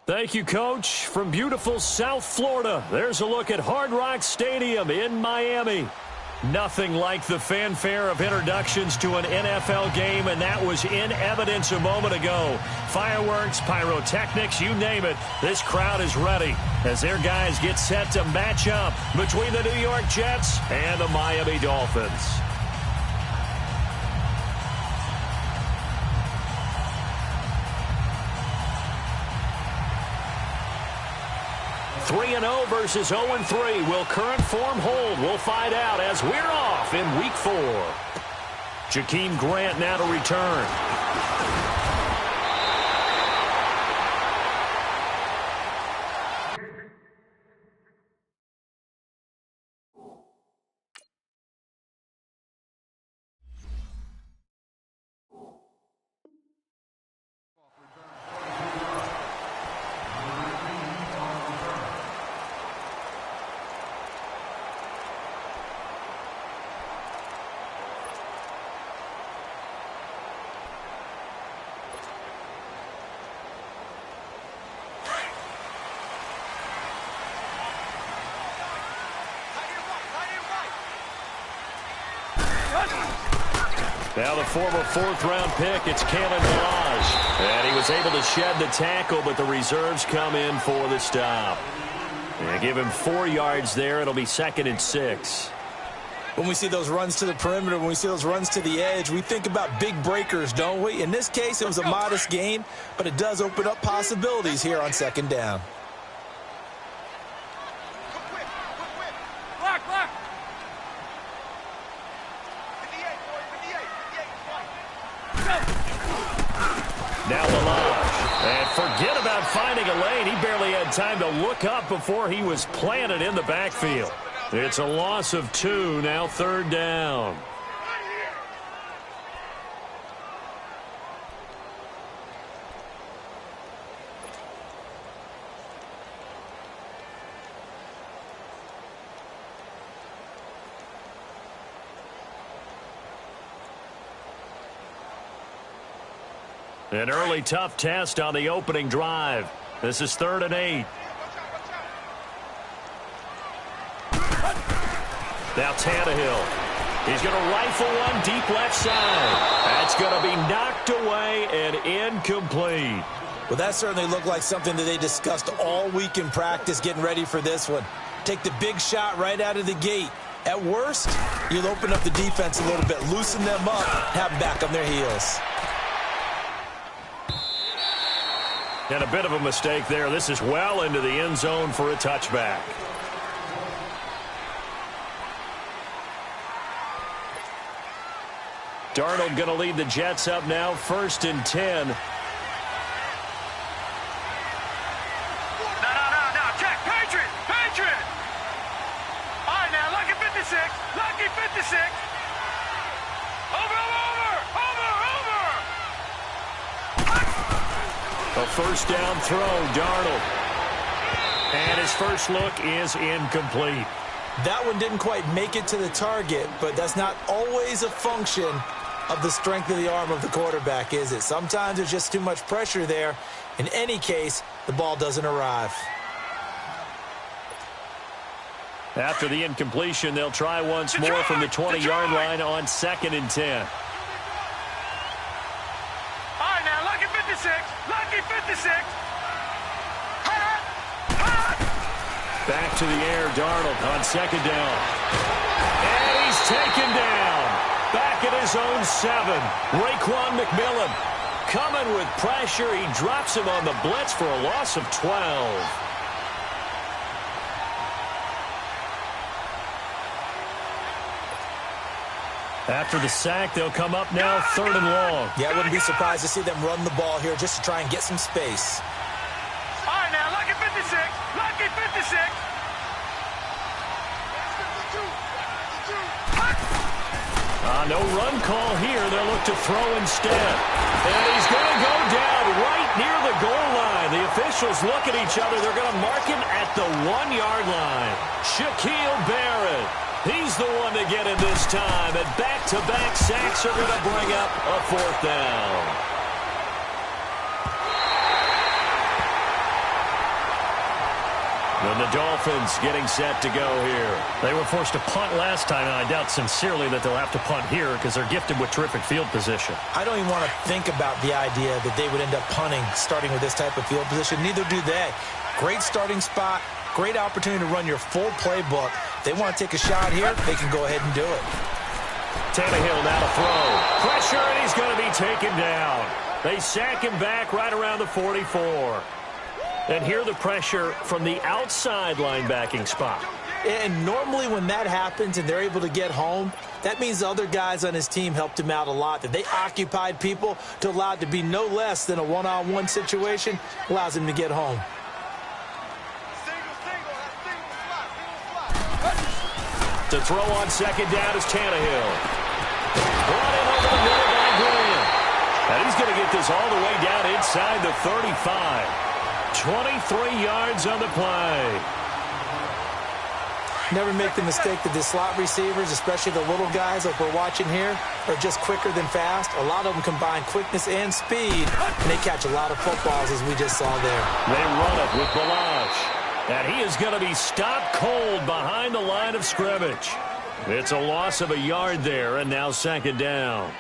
Thank you, Coach. From beautiful South Florida, there's a look at Hard Rock Stadium in Miami. Nothing like the fanfare of introductions to an NFL game, and that was in evidence a moment ago. Fireworks, pyrotechnics, you name it. This crowd is ready as their guys get set to match up between the New York Jets and the Miami Dolphins. 3-0 versus 0-3. Will current form hold? We'll find out as we're off in Week 4. Jakeem Grant now to return. Now the former fourth-round pick, it's Kalen Ballage. And he was able to shed the tackle, but the reserves come in for the stop. And give him 4 yards there. It'll be 2nd and 6. When we see those runs to the perimeter, when we see those runs to the edge, we think about big breakers, don't we? In this case, it was a modest gain, but it does open up possibilities here on 2nd down. Now Ballage. And forget about finding a lane. He barely had time to look up before he was planted in the backfield. It's a loss of 2, now 3rd down. An early tough test on the opening drive. This is 3rd and 8. Now Tannehill. He's going to rifle one deep left side. That's going to be knocked away and incomplete. Well, that certainly looked like something that they discussed all week in practice getting ready for this one. Take the big shot right out of the gate. At worst, you'll open up the defense a little bit, loosen them up, have them back on their heels. And a bit of a mistake there. This is well into the end zone for a touchback. Darnold going to lead the Jets up now, 1st and 10. No. Check. Patriot. All right, now, lucky 56. Lucky 56. Over. A 1st down throw, Darnold. And his first look is incomplete. That one didn't quite make it to the target, but that's not always a function of the strength of the arm of the quarterback, is it? Sometimes there's just too much pressure there. In any case, the ball doesn't arrive. After the incompletion, they'll try once more from the 20-yard line on 2nd and 10. Lucky 56. Back to the air, Darnold on 2nd down. And he's taken down. Back at his own 7. Raekwon McMillan coming with pressure. He drops him on the blitz for a loss of 12. After the sack, they'll come up now 3rd and long. Yeah, I wouldn't be surprised to see them run the ball here just to try and get some space. All right, now, lucky 56. Lucky 56. No run call here. They'll look to throw instead. And he's going to go down right near the goal line. The officials look at each other. They're going to mark him at the 1-yard line. Shaquille Barrett. He's the one to get in this time. And back-to-back sacks are going to bring up a 4th down. And the Dolphins getting set to go here. They were forced to punt last time, and I doubt sincerely that they'll have to punt here because they're gifted with terrific field position. I don't even want to think about the idea that they would end up punting starting with this type of field position. Neither do they. Great starting spot, great opportunity to run your full playbook. If they want to take a shot here, they can go ahead and do it. Tannehill now to throw. Pressure, and he's going to be taken down. They sack him back right around the 44. And here the pressure from the outside linebacking spot. And normally when that happens and they're able to get home, that means the other guys on his team helped him out a lot. That they occupied people to allow it to be no less than a one-on-one situation allows him to get home. To throw on second down is Tannehill. Brought in over the middle by Graham. And he's going to get this all the way down inside the 35. 23 yards on the play. Never make the mistake that the slot receivers, especially the little guys like we're watching here, are just quicker than fast. A lot of them combine quickness and speed, and they catch a lot of footballs, as we just saw there. They run it with Balazs. And he is going to be stopped cold behind the line of scrimmage. It's a loss of a yard there, and now second down.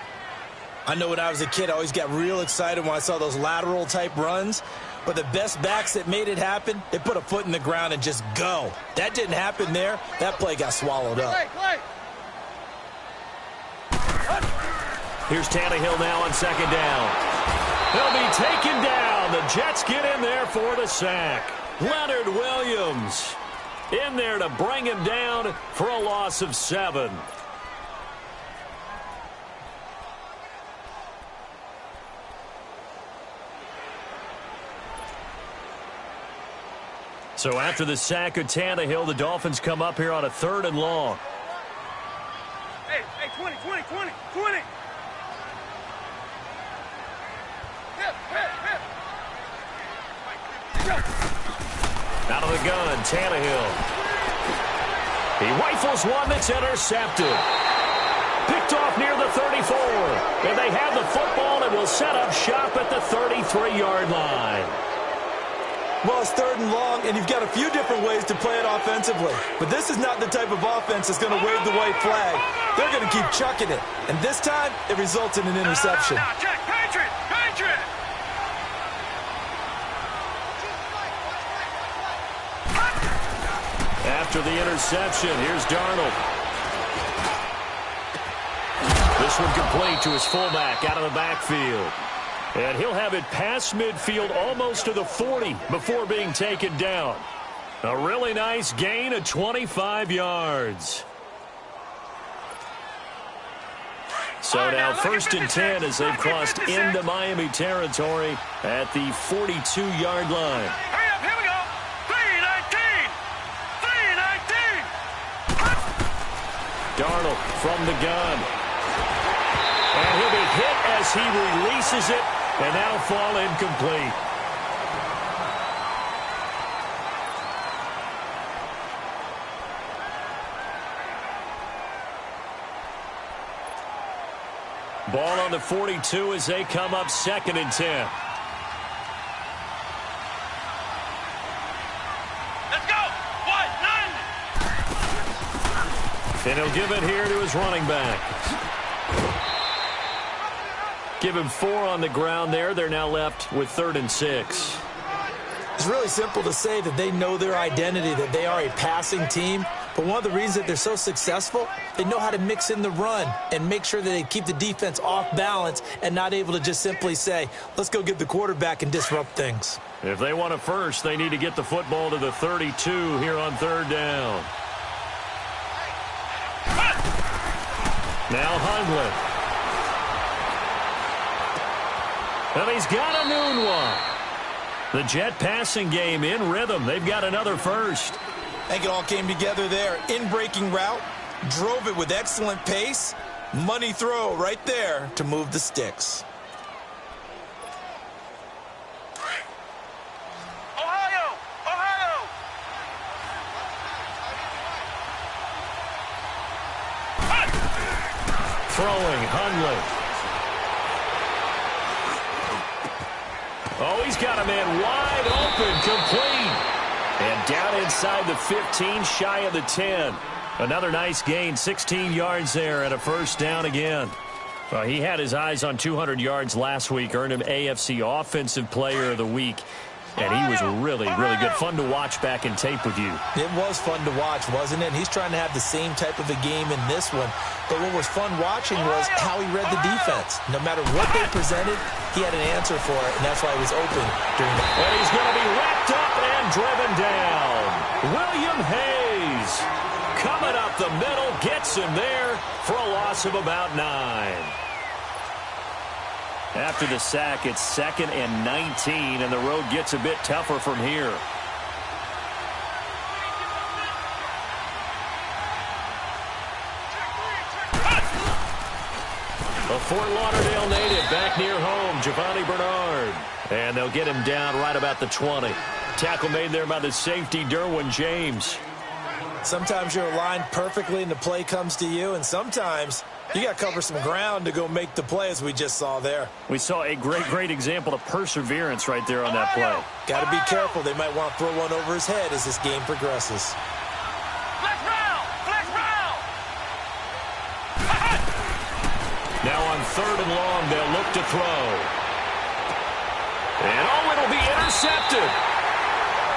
I know when I was a kid, I always got real excited when I saw those lateral-type runs. But the best backs that made it happen, they put a foot in the ground and just go. That didn't happen there. That play got swallowed up. Here's Tannehill now on second down. He'll be taken down. The Jets get in there for the sack. Leonard Williams in there to bring him down for a loss of 7. So after the sack of Tannehill, the Dolphins come up here on a 3rd and long. Hey, 20. Out of the gun, Tannehill. He rifles one that's intercepted. Picked off near the 34. And they have the football and will set up shop at the 33-yard line. Well, it's 3rd and long, and you've got a few different ways to play it offensively. But this is not the type of offense that's going to wave the white flag. They're going to keep chucking it. And this time, it results in an interception. Now, check, Patriot! After the interception, here's Darnold. This one complete to his fullback out of the backfield. And he'll have it past midfield almost to the 40 before being taken down. A really nice gain of 25 yards. So now 1st and 10 as they've crossed into Miami territory at the 42-yard line. Hurry up, here we go! 3-19! Darnold from the gun. And he'll be hit as he releases it. And that'll fall incomplete. Ball on the 42 as they come up 2nd and 10. Let's go! 1-9! And he'll give it here to his running back. Give him 4 on the ground there. They're now left with 3rd and 6. It's really simple to say that they know their identity, that they are a passing team. But one of the reasons that they're so successful, they know how to mix in the run and make sure that they keep the defense off balance and not able to just simply say, let's go get the quarterback and disrupt things. If they want a first, they need to get the football to the 32 here on 3rd down. Now Hundley. And he's got a noon one. The Jet passing game in rhythm. They've got another first. I think it all came together there. In-breaking route, drove it with excellent pace. Money throw right there to move the sticks. Ohio! Throwing, Hundley. Oh, he's got a man wide open, complete. And down inside the 15, shy of the 10. Another nice gain, 16 yards there and a first down again. Well, he had his eyes on 200 yards last week, earned him AFC Offensive Player of the Week. And he was really, really good. Fun to watch back in tape with you. It was fun to watch, wasn't it? And he's trying to have the same type of a game in this one. But what was fun watching was how he read the defense. No matter what they presented, he had an answer for it, and that's why he was open during the... And he's going to be wrapped up and driven down. William Hayes coming up the middle, gets him there for a loss of about 9. After the sack, it's 2nd and 19, and the road gets a bit tougher from here. A Fort Lauderdale native back near home, Giovanni Bernard. And they'll get him down right about the 20. Tackle made there by the safety, Derwin James. Sometimes you're aligned perfectly and the play comes to you, and sometimes you got to cover some ground to go make the play, as we just saw there. We saw a great example of perseverance right there on that play. Got to be careful. They might want to throw one over his head as this game progresses. Flex round! Flex round! Now on 3rd and long, they'll look to throw. And it'll be intercepted.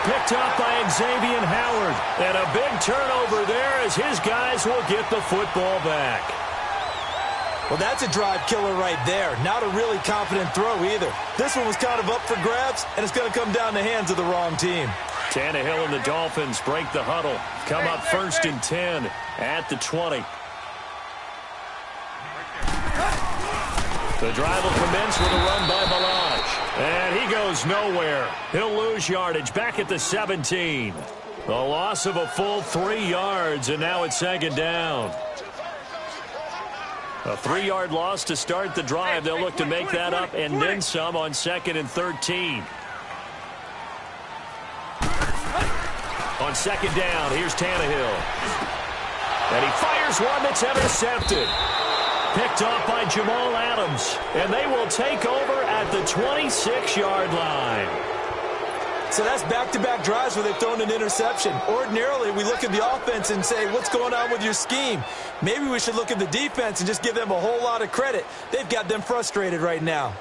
Picked up by Xavier Howard. And a big turnover there as his guys will get the football back. Well, that's a drive killer right there. Not a really confident throw either. This one was kind of up for grabs, and it's going to come down the hands of the wrong team. Tannehill and the Dolphins break the huddle. Come up 1st and 10 at the 20. The drive will commence with a run by Balaj. And he goes nowhere. He'll lose yardage back at the 17. The loss of a full 3 yards, and now it's 2nd down. A 3-yard loss to start the drive. They'll look to make that up and then some on 2nd and 13. On 2nd down, here's Tannehill. And he fires one that's intercepted. Picked off by Jamal Adams. And they will take over at the 26-yard line. So that's back-to-back drives where they've thrown an interception. Ordinarily, we look at the offense and say, what's going on with your scheme? Maybe we should look at the defense and just give them a whole lot of credit. They've got them frustrated right now.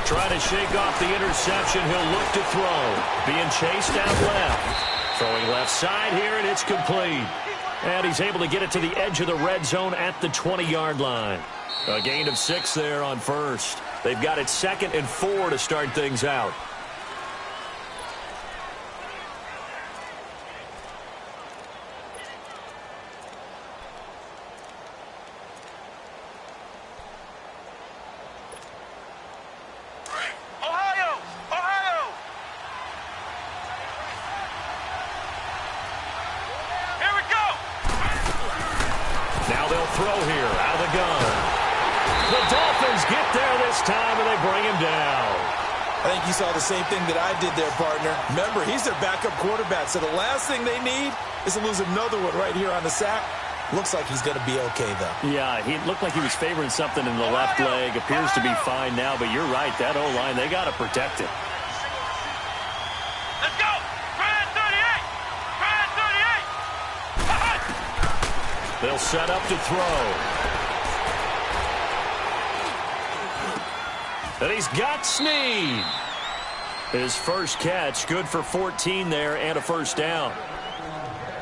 Trying to shake off the interception. He'll look to throw. Being chased out left. Throwing left side here, and it's complete. And he's able to get it to the edge of the red zone at the 20-yard line. A gain of 6 there on 1st. They've got it 2nd and 4 to start things out. The same thing that I did there, partner. Remember, he's their backup quarterback, so the last thing they need is to lose another one right here on the sack. Looks like he's going to be okay, though. Yeah, he looked like he was favoring something in the left leg. Appears to be fine now, but you're right. That O-line, they got to protect it. Let's go! Try at 38! Try at 38! They'll set up to throw. And he's got Snead. His first catch, good for 14 there and a first down.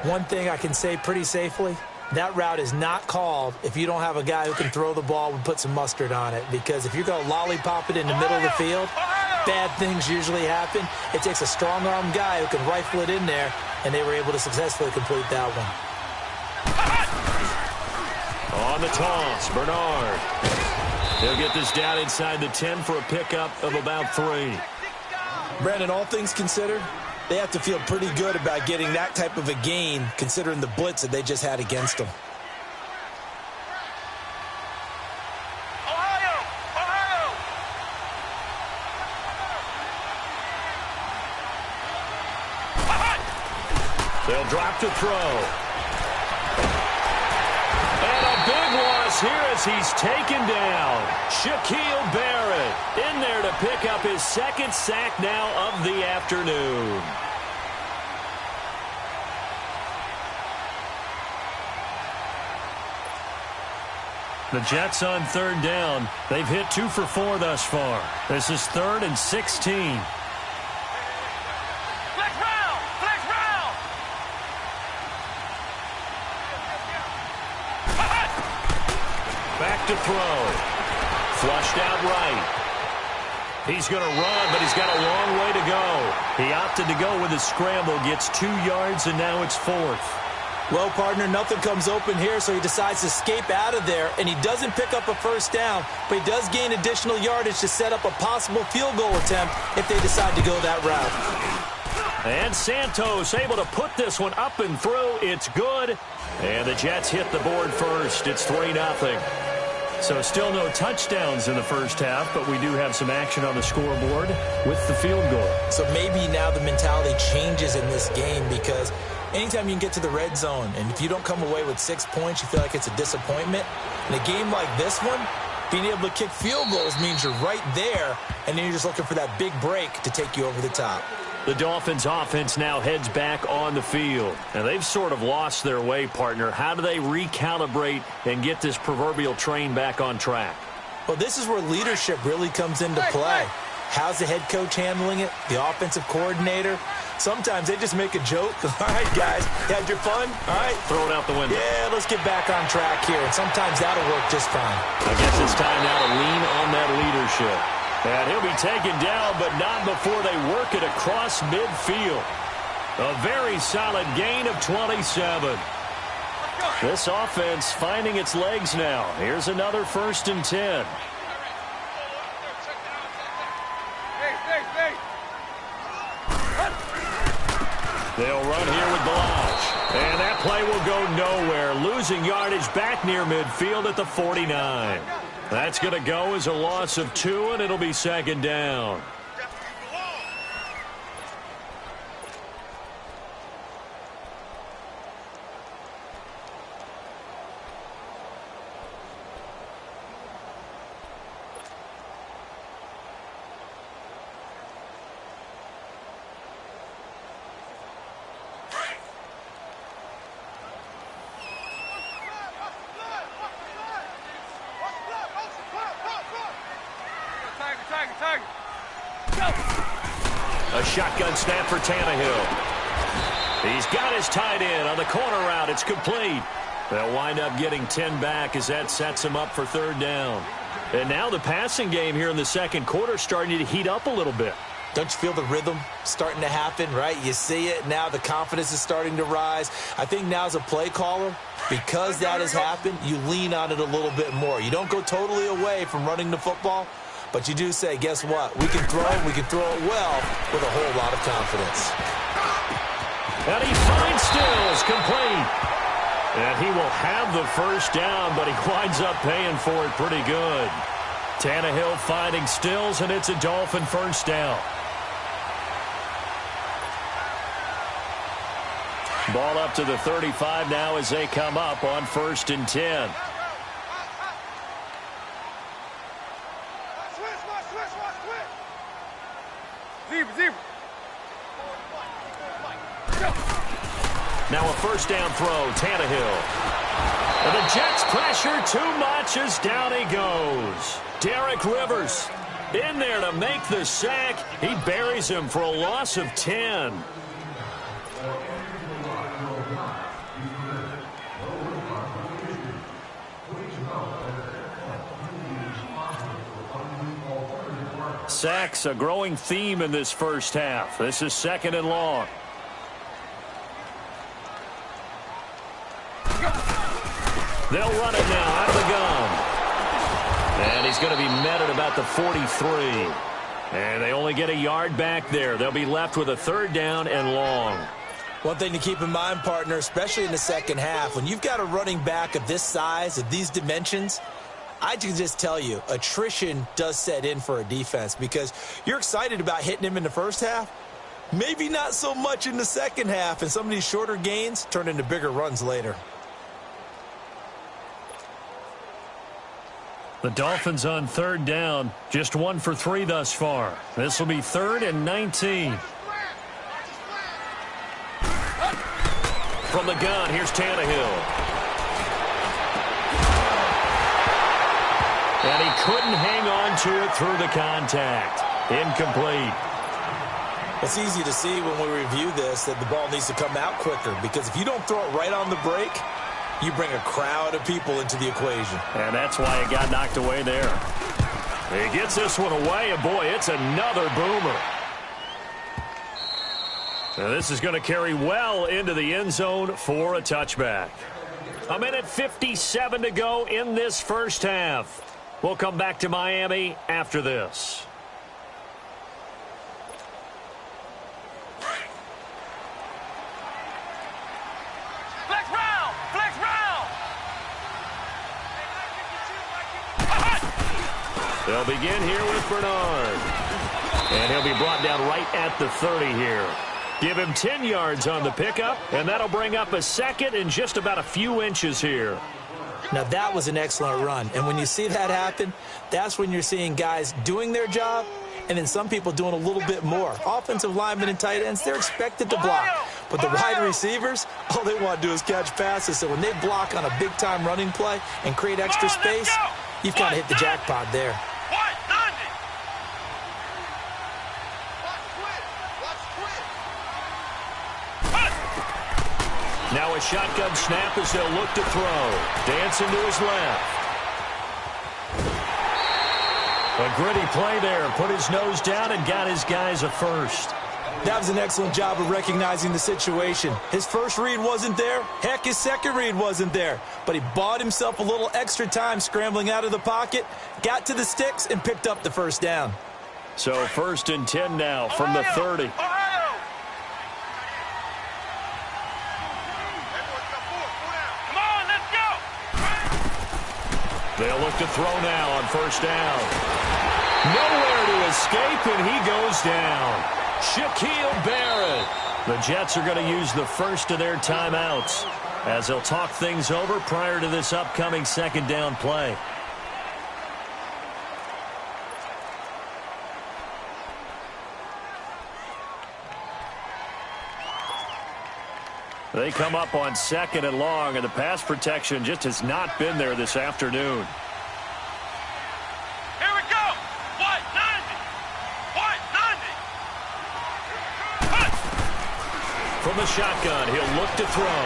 One thing I can say pretty safely, that route is not called if you don't have a guy who can throw the ball and put some mustard on it. Because if you're going to lollipop it in the middle of the field, bad things usually happen. It takes a strong-arm guy who can rifle it in there, and they were able to successfully complete that one. On the toss, Bernard. He'll get this down inside the 10 for a pickup of about 3. Brandon, all things considered, they have to feel pretty good about getting that type of a gain, considering the blitz that they just had against them. They'll drop to throw. And a big loss here at as he's taken down. Shaquille Barrett in there to pick up his second sack now of the afternoon. The Jets on third down. They've hit 2 for 4 thus far. This is 3rd and 16. Flex round! Flex round! Back to throw. Flushed out right. He's going to run, but he's got a long way to go. He opted to go with a scramble, gets 2 yards, and now it's 4th. Well, partner, nothing comes open here, so he decides to escape out of there, and he doesn't pick up a first down, but he does gain additional yardage to set up a possible field goal attempt if they decide to go that route. And Santos able to put this one up and through. It's good. And the Jets hit the board first. It's 3-0. So still no touchdowns in the first half, but we do have some action on the scoreboard with the field goal. So maybe now the mentality changes in this game because anytime you can get to the red zone, and if you don't come away with 6 points, you feel like it's a disappointment. In a game like this one, being able to kick field goals means you're right there, and then you're just looking for that big break to take you over the top. The Dolphins offense now heads back on the field. And they've sort of lost their way, partner. How do they recalibrate and get this proverbial train back on track? Well, this is where leadership really comes into play. How's the head coach handling it? The offensive coordinator? Sometimes they just make a joke. All right, guys, you had your fun? All right. Throw it out the window. Yeah, let's get back on track here. And sometimes that'll work just fine. I guess it's time now to lean on that leadership. And he'll be taken down, but not before they work it across midfield. A very solid gain of 27. This offense finding its legs now. Here's another 1st and 10. They'll run here with Balaj. And that play will go nowhere. Losing yardage back near midfield at the 49. That's going to go as a loss of 2, and it'll be 2nd down. A shotgun snap for Tannehill. He's got his tight end on the corner route. It's complete. They'll wind up getting 10 back as that sets them up for 3rd down. And now the passing game here in the second quarter starting to heat up a little bit. Don't you feel the rhythm starting to happen, right? You see it. Now the confidence is starting to rise. I think now as a play caller, because that has happened, you lean on it a little bit more. You don't go totally away from running the football, but you do say, guess what? We can throw it well with a whole lot of confidence. And he finds Stills complete. And he will have the 1st down, but he winds up paying for it pretty good. Tannehill finding Stills, and it's a Dolphin 1st down. Ball up to the 35 now as they come up on 1st and 10. Now a 1st down throw, Tannehill. And the Jets pressure too much as down he goes. Derek Rivers in there to make the sack. He buries him for a loss of 10. Sacks, a growing theme in this first half. This is 2nd and long. They'll run it now out of the gun. And he's going to be met at about the 43. And they only get a yard back there. They'll be left with a 3rd down and long. One thing to keep in mind, partner, especially in the second half, when you've got a running back of this size, of these dimensions, I can just tell you, attrition does set in for a defense because you're excited about hitting him in the first half. Maybe not so much in the second half, and some of these shorter gains turn into bigger runs later. The Dolphins on third down, just 1 for 3 thus far. This will be 3rd and 19. From the gun, here's Tannehill. And he couldn't hang on to it through the contact. Incomplete. It's easy to see when we review this that the ball needs to come out quicker, because if you don't throw it right on the break, you bring a crowd of people into the equation. And that's why it got knocked away there. He gets this one away, and boy, it's another boomer. Now this is going to carry well into the end zone for a touchback. 1:57 to go in this first half. We'll come back to Miami after this. They'll begin here with Bernard. And he'll be brought down right at the 30 here. Give him 10 yards on the pickup, and that'll bring up a second and just about a few inches here. Now, that was an excellent run. And when you see that happen, that's when you're seeing guys doing their job and then some people doing a little bit more. Offensive linemen and tight ends, they're expected to block. But the wide receivers, all they want to do is catch passes. So when they block on a big-time running play and create extra space, you've kind of hit the jackpot there. Now a shotgun snap as they'll look to throw. Dancing to his left. A gritty play there. Put his nose down and got his guys a first. That was an excellent job of recognizing the situation. His first read wasn't there. Heck, his second read wasn't there. But he bought himself a little extra time scrambling out of the pocket, got to the sticks, and picked up the first down. So 1st and 10 now from the 30. They'll look to throw now on 1st down. Nowhere to escape, and he goes down. Shaquille Barrett. The Jets are going to use the first of their timeouts as they'll talk things over prior to this upcoming 2nd down play. They come up on 2nd and long, and the pass protection just has not been there this afternoon. Here we go. White 90. White 90. From the shotgun, he'll look to throw.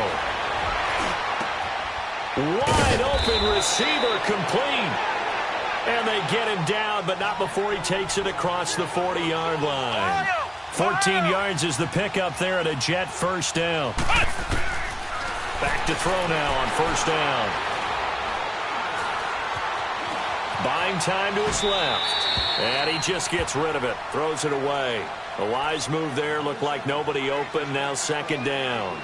Wide open receiver complete. And they get him down, but not before he takes it across the 40-yard line. 14 yards is the pickup there at a Jet 1st down. Back to throw now on 1st down. Buying time to his left. And he just gets rid of it. Throws it away. A wise move there. Looked like nobody open. Now 2nd down.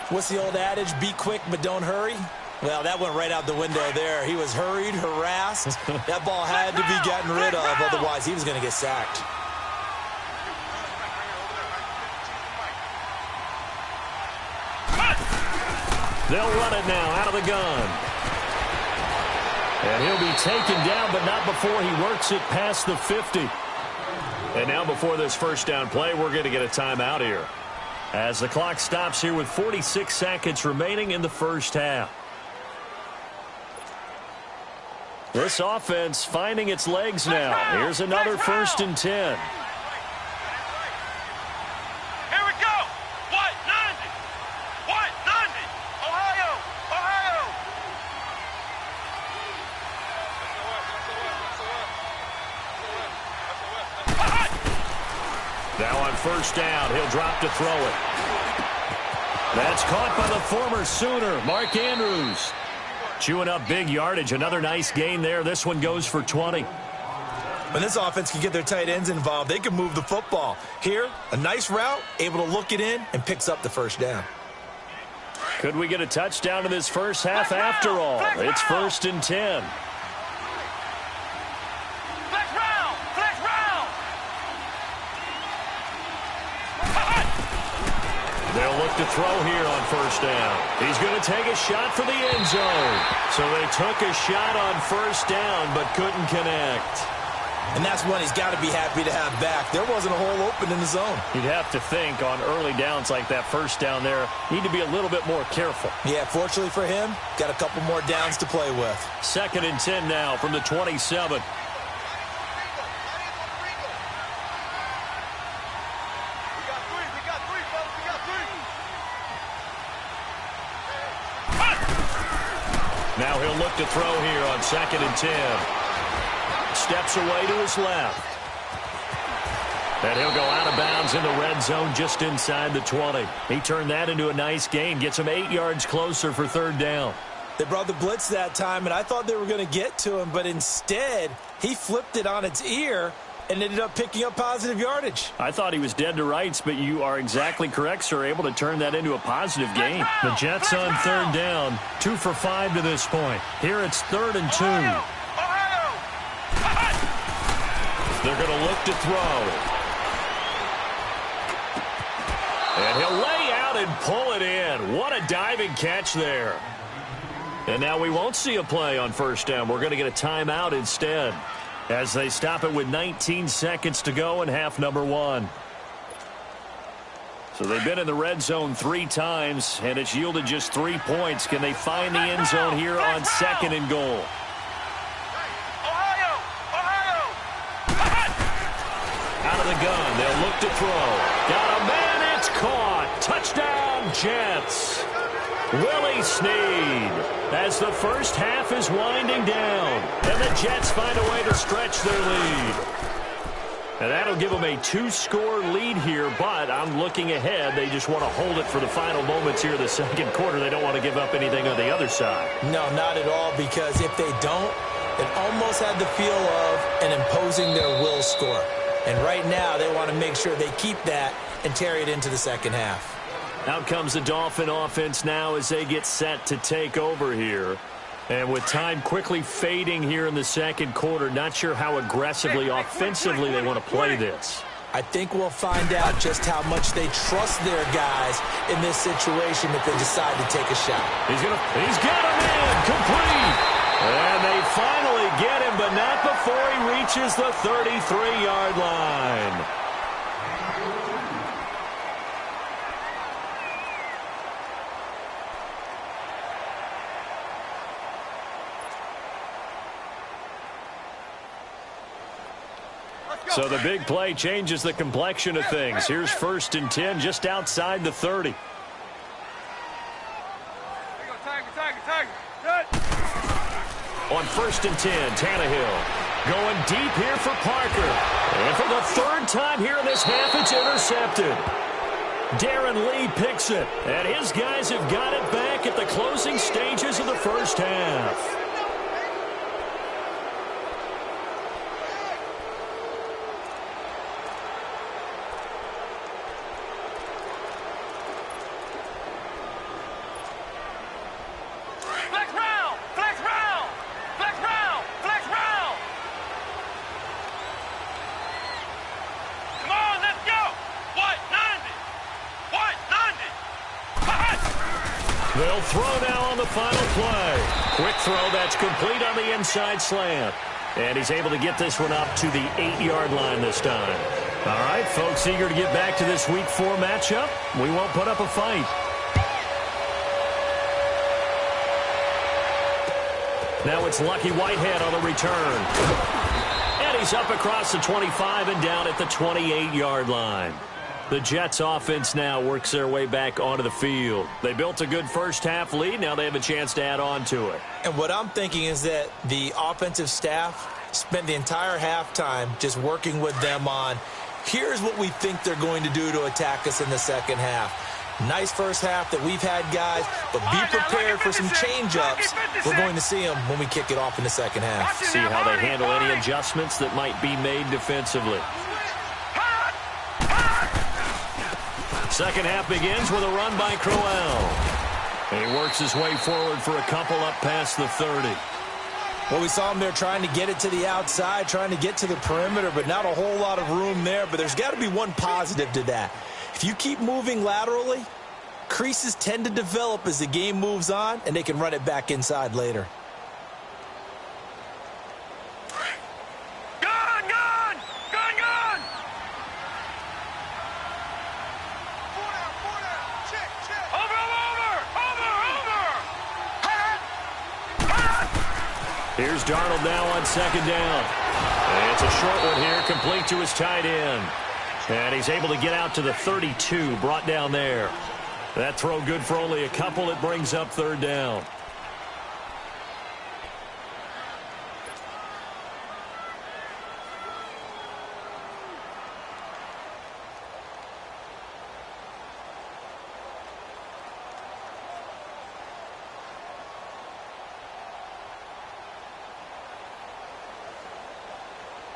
What's the old adage? Be quick, but don't hurry. Well, that went right out the window there. He was hurried, harassed. That ball had to be gotten rid of. Otherwise, he was going to get sacked. They'll run it now out of the gun. And he'll be taken down, but not before he works it past the 50. And now before this 1st down play, we're going to get a timeout here, as the clock stops here with 46 seconds remaining in the first half. This offense finding its legs now. Here's another 1st and 10. Now on 1st down, he'll drop to throw it. That's caught by the former Sooner, Mark Andrews. Chewing up big yardage. Another nice gain there. This one goes for 20. When this offense can get their tight ends involved, they can move the football. Here, a nice route, able to look it in, and picks up the 1st down. Could we get a touchdown in this first half after all? It's 1st and 10. They'll look to throw here on first down. He's going to take a shot for the end zone. So they took a shot on first down but couldn't connect. And that's one he's got to be happy to have back. There wasn't a hole open in the zone. You'd have to think on early downs like that first down there, need to be a little bit more careful. Yeah, fortunately for him, got a couple more downs to play with. 2nd and 10 now from the 27. Now he'll look to throw here on 2nd and 10. Steps away to his left. And he'll go out of bounds in the red zone just inside the 20. He turned that into a nice gain. Gets him 8 yards closer for 3rd down. They brought the blitz that time, and I thought they were going to get to him, but instead he flipped it on its ear and ended up picking up positive yardage. I thought he was dead to rights, but you are exactly correct, sir. Able to turn that into a positive gain. The Jets on 3rd down. 2 for 5 to this point. Here it's 3rd and 2. They're going to look to throw. And he'll lay out and pull it in. What a diving catch there. And now we won't see a play on first down. We're going to get a timeout instead as they stop it with 19 seconds to go in half number 1. So they've been in the red zone 3 times, and it's yielded just 3 points. Can they find the end zone here on 2nd and goal? Out of the gun, they'll look to throw. Got a man, it's caught. Touchdown, Jets. Willie Snead as the first half is winding down. And the Jets find a way to stretch their lead. And that'll give them a 2-score lead here, but I'm looking ahead. They just want to hold it for the final moments here of the 2nd quarter. They don't want to give up anything on the other side. No, not at all, because if they don't, it almost had the feel of an imposing their will score. And right now, they want to make sure they keep that and carry it into the 2nd half. Out comes the Dolphin offense now as they get set to take over here. And with time quickly fading here in the 2nd quarter, not sure how aggressively, offensively they want to play this. I think we'll find out just how much they trust their guys in this situation if they decide to take a shot. He's got him in, complete. And they finally get him, but not before he reaches the 33-yard line. So the big play changes the complexion of things. Here's 1st and 10 just outside the 30. On 1st and 10, Tannehill going deep here for Parker. And for the 3rd time here in this half, it's intercepted. Darren Lee picks it. And his guys have got it back at the closing stages of the first half. They'll throw now on the final play. Quick throw that's complete on the inside slant. And he's able to get this one up to the 8-yard line this time. All right, folks, eager to get back to this Week 4 matchup. We won't put up a fight. Now it's Lucky Whitehead on the return. And he's up across the 25 and down at the 28-yard line. The Jets offense now works their way back onto the field. They built a good first half lead. Now they have a chance to add on to it. And what I'm thinking is that the offensive staff spent the entire halftime just working with them on, here's what we think they're going to do to attack us in the 2nd half. Nice first half that we've had, guys, but be prepared for some change-ups. We're going to see them when we kick it off in the 2nd half. See how they handle any adjustments that might be made defensively. Second half begins with a run by Crowell. And he works his way forward for a couple up past the 30. Well, we saw him there trying to get it to the outside, trying to get to the perimeter, but not a whole lot of room there. But there's got to be one positive to that. If you keep moving laterally, Creases tend to develop as the game moves on, and they can run it back inside later. Gun, gun! Gun, gun! 4 down. Check. Over! Here's Darnold now on second down. And it's a short one here, complete to his tight end. And he's able to get out to the 32, brought down there. That throw good for only a couple. It brings up third down.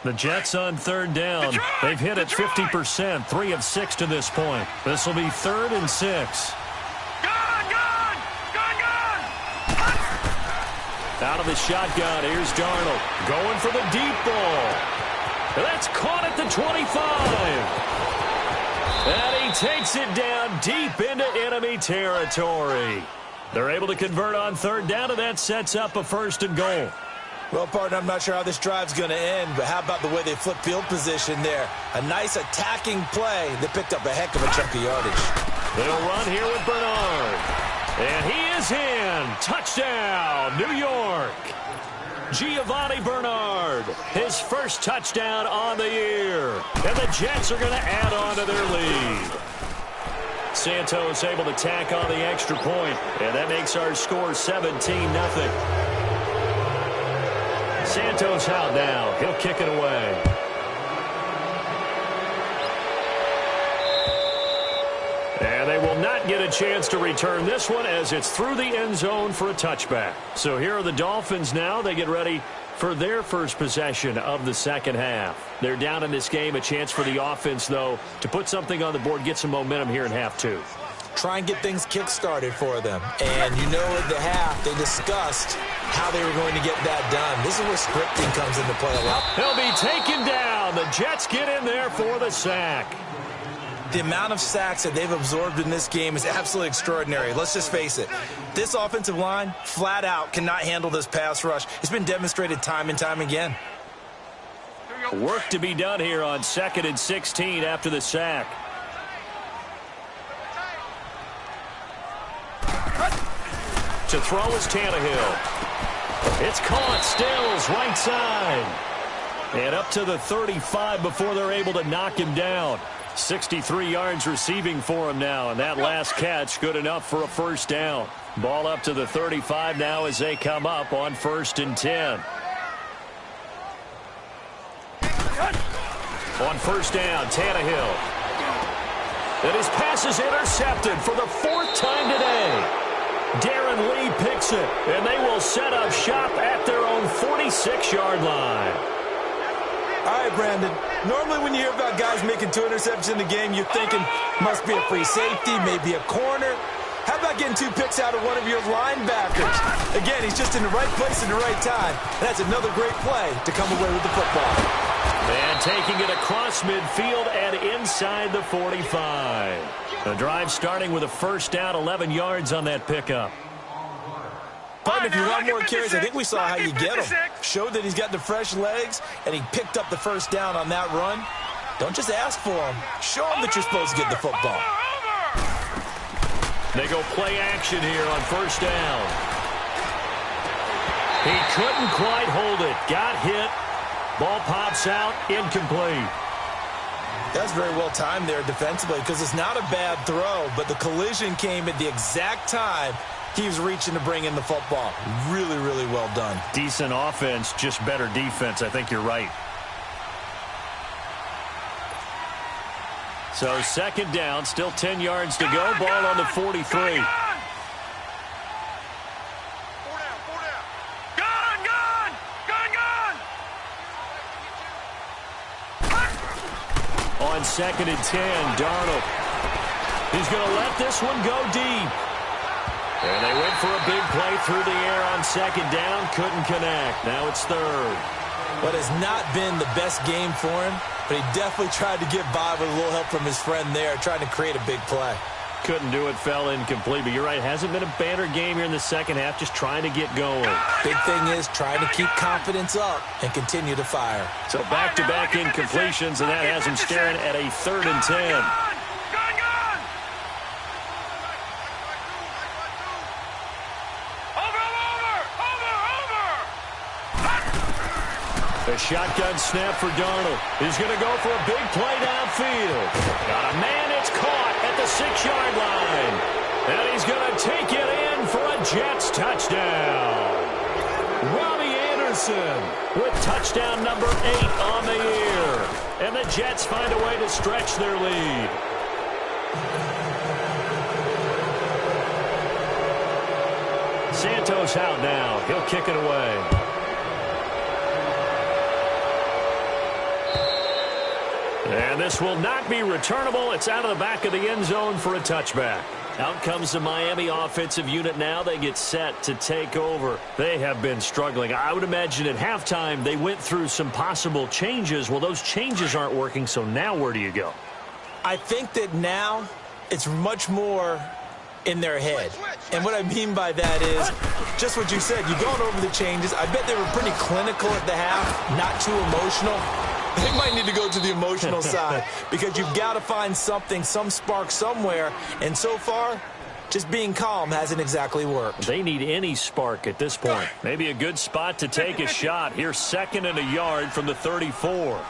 The Jets on third down. They've hit it 50%, 3 of 6 to this point. This will be 3rd and 6. Gun, gun! Gun, gun! Out of the shotgun, here's Darnold. Going for the deep ball. That's caught at the 25. And he takes it down deep into enemy territory. They're able to convert on third down, and that sets up a 1st and goal. Well, partner, I'm not sure how this drive's going to end, but how about the way they flip field position there? A nice attacking play that picked up a heck of a chunk of yardage. They'll run here with Bernard. And he is in. Touchdown, New York. Giovanni Bernard, his first touchdown on the year. And the Jets are going to add on to their lead. Santos able to tack on the extra point, and that makes our score 17-0. Santos out now. He'll kick it away. And they will not get a chance to return this one as it's through the end zone for a touchback. So here are the Dolphins now. They get ready for their first possession of the second half. They're down in this game. A chance for the offense, though, to put something on the board, get some momentum here in half two. Try and get things kick-started for them. And you know at the half, they discussed how they were going to get that done. This is where scripting comes into play a lot. He'll be taken down. The Jets get in there for the sack. The amount of sacks that they've absorbed in this game is absolutely extraordinary. Let's just face it. This offensive line, flat out, cannot handle this pass rush. It's been demonstrated time and time again. Work to be done here on 2nd and 16 after the sack. To throw is Tannehill. It's caught. Stills right side. And up to the 35 before they're able to knock him down. 63 yards receiving for him now. And that last catch good enough for a 1st down. Ball up to the 35 now as they come up on 1st and 10. On 1st down, Tannehill. And his pass is intercepted for the 4th time today. Darren Lee picks it, and they will set up shop at their own 46-yard line. All right, Brandon. Normally when you hear about guys making 2 interceptions in the game, you're thinking must be a free safety, maybe a corner. How about getting 2 picks out of one of your linebackers? Again, he's just in the right place at the right time. And that's another great play to come away with the football. And taking it across midfield and inside the 45. The drive starting with a 1st down, 11 yards on that pickup. Partner, if you want more carries, I think we saw how you get him. Showed that he's got the fresh legs, and he picked up the 1st down on that run. Don't just ask for him. Show him that you're supposed to get the football. They go play action here on 1st down. He couldn't quite hold it. Got hit. Ball pops out. Incomplete. That's very well timed there defensively because it's not a bad throw, but the collision came at the exact time he was reaching to bring in the football. Really, really well done. Decent offense, just better defense. I think you're right. So 2nd down, still 10 yards to go. Ball on the 43. On 2nd and 10, Darnold. He's going to let this one go deep. And they went for a big play through the air on 2nd down. Couldn't connect. Now it's 3rd. But it's not been the best game for him, but he definitely tried to get by with a little help from his friend there, trying to create a big play. couldn't do it, fell incomplete. But you're right, hasn't been a banner game here in the second half, just trying to get going. Big thing is trying to keep confidence up and continue to fire. So back-to-back incompletions, and that has him staring at a 3rd and 10. A shotgun snap for Darnold. He's going to go for a big play downfield. Got a man, it's caught at the 6-yard line. And he's going to take it in for a Jets touchdown. Robbie Anderson with touchdown number 8 on the year. And the Jets find a way to stretch their lead. Santos out now. He'll kick it away. And this will not be returnable. It's out of the back of the end zone for a touchback. Out comes the Miami offensive unit now. They get set to take over. They have been struggling. I would imagine at halftime they went through some possible changes. Well, those changes aren't working, so now where do you go? I think that now it's much more in their head. And what I mean by that is just what you said. You've gone over the changes. I bet they were pretty clinical at the half, not too emotional. They might need to go to the emotional side because you've got to find something, some spark somewhere. And so far, just being calm hasn't exactly worked. They need any spark at this point. Maybe a good spot to take a shot. Here's 2nd and a yard from the 34.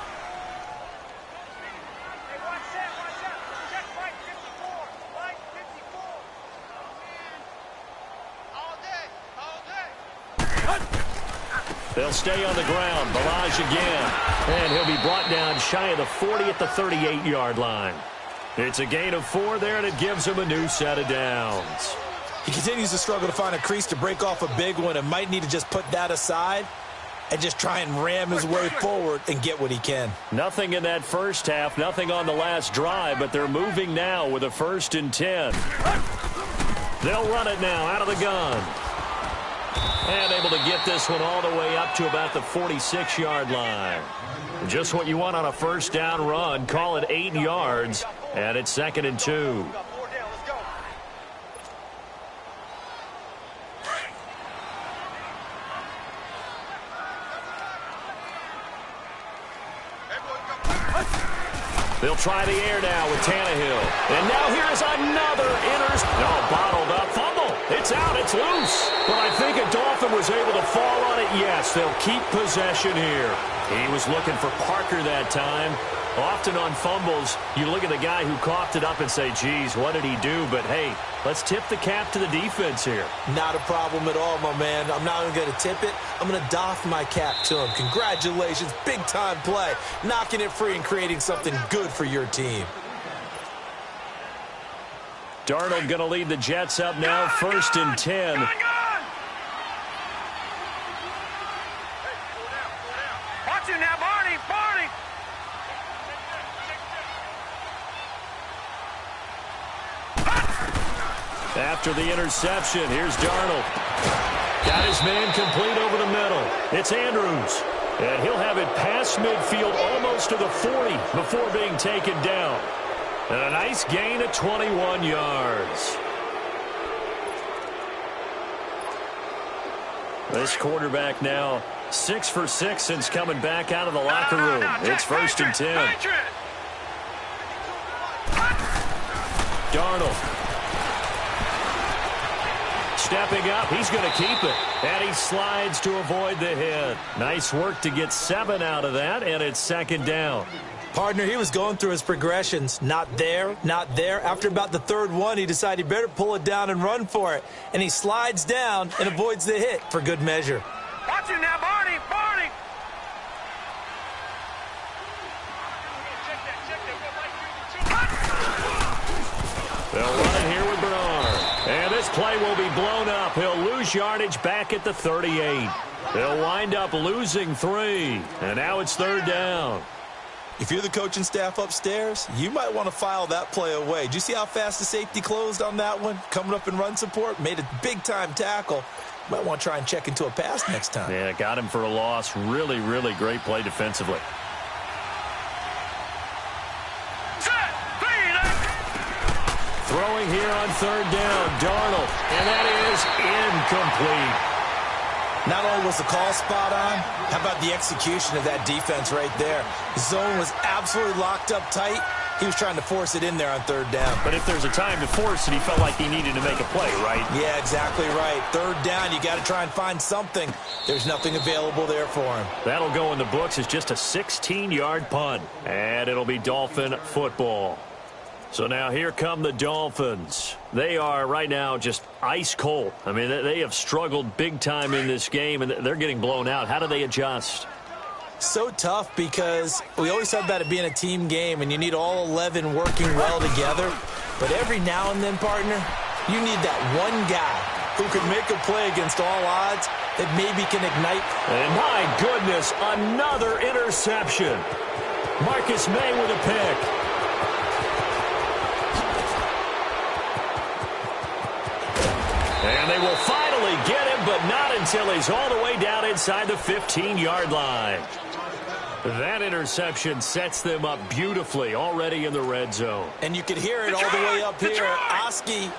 They'll stay on the ground. Balaj again. And he'll be brought down shy of the 40 at the 38-yard line. It's a gain of 4 there, and it gives him a new set of downs. He continues to struggle to find a crease to break off a big one and might need to just put that aside and just try and ram his way forward and get what he can. Nothing in that first half, nothing on the last drive, but they're moving now with a 1st and 10. They'll run it now out of the gun. And able to get this one all the way up to about the 46-yard line. Just what you want on a 1st down run. Call it 8 yards. And it's 2nd and 2. They'll try the air now with Tannehill. And now here's another bottled up fumble. It's out. It's loose. But I think a Dolphin was able to fall on it. Yes, they'll keep possession here. He was looking for Parker that time. Often on fumbles, you look at the guy who coughed it up and say, geez, what did he do? But, hey, let's tip the cap to the defense here. Not a problem at all, my man. I'm not even going to tip it. I'm going to doff my cap to him. Congratulations. Big-time play. Knocking it free and creating something good for your team. Darnold going to lead the Jets up now, 1st and 10. Watch it now, Barney. After the interception, here's Darnold. Got his man complete over the middle. It's Andrews. And he'll have it past midfield almost to the 40 before being taken down. And a nice gain of 21 yards. This quarterback now 6 for 6 since coming back out of the locker room. It's 1st and 10. Darnold. Stepping up, he's going to keep it. And he slides to avoid the hit. Nice work to get 7 out of that, and it's 2nd down. Partner, he was going through his progressions. Not there, not there. After about the 3rd one, he decided he better pull it down and run for it. And he slides down and avoids the hit for good measure. Watch it now, Barney. They'll run it here with Bernard. And this play will be blown up. He'll lose yardage back at the 38. They'll wind up losing 3. And now it's 3rd down. If you're the coaching staff upstairs, you might want to file that play away. Did you see how fast the safety closed on that one? Coming up in run support, made a big-time tackle. Might want to try and check into a pass next time. Yeah, got him for a loss. Really, really great play defensively. throwing here on third down. Darnold, and that is incomplete. Not only was the call spot on, how about the execution of that defense right there? The zone was absolutely locked up tight. He was trying to force it in there on third down. But if there's a time to force it, he felt like he needed to make a play, right? Yeah, exactly right. Third down, you got to try and find something. There's nothing available there for him. That'll go in the books as just a 16-yard punt. And it'll be Dolphin football. So now here come the Dolphins. They are right now just ice cold. I mean, they have struggled big time in this game, and they're getting blown out. How do they adjust? So tough because we always talk about it being a team game, and you need all 11 working well together. But every now and then, partner, you need that one guy who can make a play against all odds that maybe can ignite. And my goodness, another interception. Marcus May with a pick. And they will finally get him, but not until he's all the way down inside the 15-yard line. That interception sets them up beautifully already in the red zone. And you can hear it all the way up here. Oski,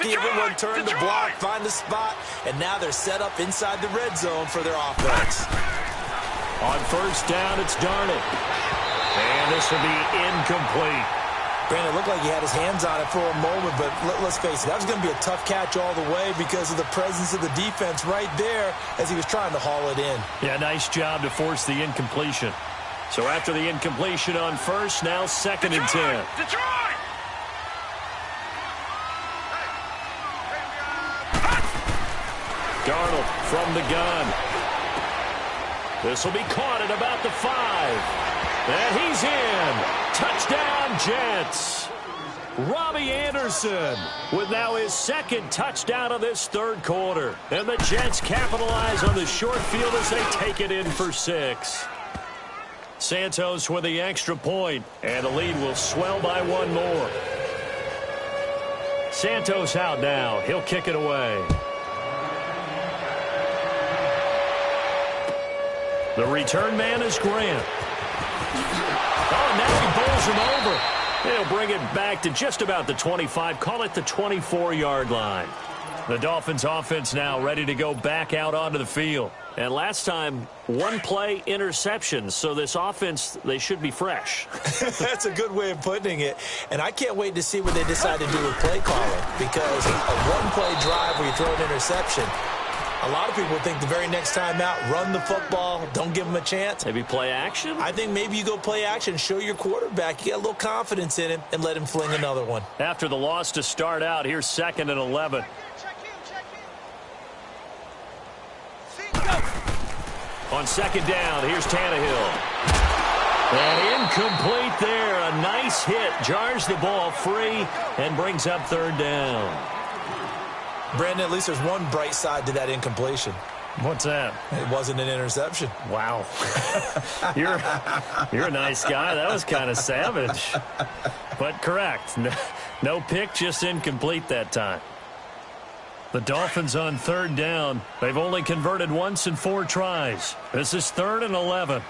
everyone turned the block, find the spot, and now they're set up inside the red zone for their offense. On first down, it's Darnold. And this will be incomplete. Brandon, it looked like he had his hands on it for a moment, but let's face it, that was going to be a tough catch all the way because of the presence of the defense right there as he was trying to haul it in. Yeah, nice job to force the incompletion. So after the incompletion on first, now second and 10. Detroit! Darnold from the gun. This will be caught at about the 5. And he's in. Touchdown, Jets. Robbie Anderson with now his second touchdown of this third quarter. And the Jets capitalize on the short field as they take it in for 6. Santos with the extra point, and the lead will swell by one more. Santos out now. He'll kick it away. The return man is Grant. Oh, now he bowls him over. They'll bring it back to just about the 25. Call it the 24-yard line. The Dolphins offense now ready to go back out onto the field. And last time, one play interceptions. So this offense, they should be fresh. That's a good way of putting it. And I can't wait to see what they decide to do with play calling. Because a one-play drive where you throw an interception, a lot of people think the very next time out, run the football, don't give them a chance. Maybe play action? I think maybe you go play action, show your quarterback, you get a little confidence in him, and let him fling another one. After the loss to start out, here's second and 11. On second down, here's Tannehill. And incomplete there. A nice hit. Jars the ball free and brings up third down. Brandon, at least there's one bright side to that incompletion. What's that? It wasn't an interception. Wow. You're a nice guy. That was kind of savage. But correct. No pick, just incomplete that time. The Dolphins on third down. They've only converted once in 4 tries. This is third and 11.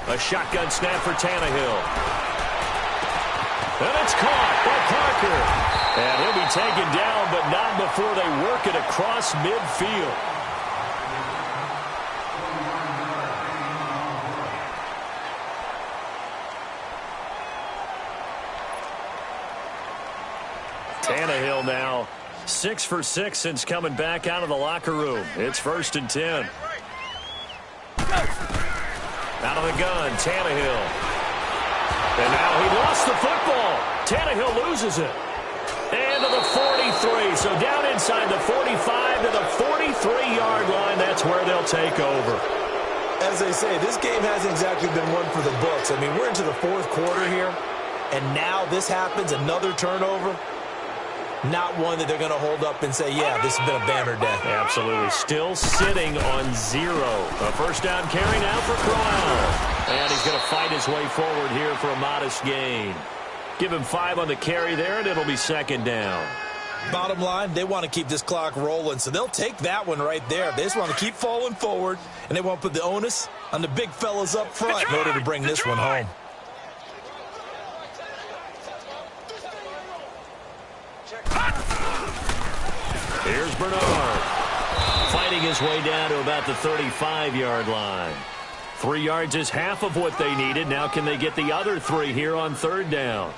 A shotgun snap for Tannehill. And it's caught by Parker. And he'll be taken down, but not before they work it across midfield. Tannehill now 6 for 6 since coming back out of the locker room. It's first and 10. Out of the gun, Tannehill. And now he lost the football. Tannehill loses it. And to the 43. So down inside the 45 to the 43-yard line. That's where they'll take over. As they say, this game hasn't exactly been one for the books. I mean, we're into the fourth quarter here. And now this happens, another turnover. Not one that they're going to hold up and say, yeah, this has been a banner day. Absolutely. Still sitting on 0. A first down carry now for Crowell. And he's going to fight his way forward here for a modest gain. Give him 5 on the carry there, and it'll be second down. Bottom line, they want to keep this clock rolling, so they'll take that one right there. They just want to keep falling forward, and they want to put the onus on the big fellas up front in order to bring this one home. is Bernard. Fighting his way down to about the 35-yard line. 3 yards is half of what they needed. Now can they get the other 3 here on third down?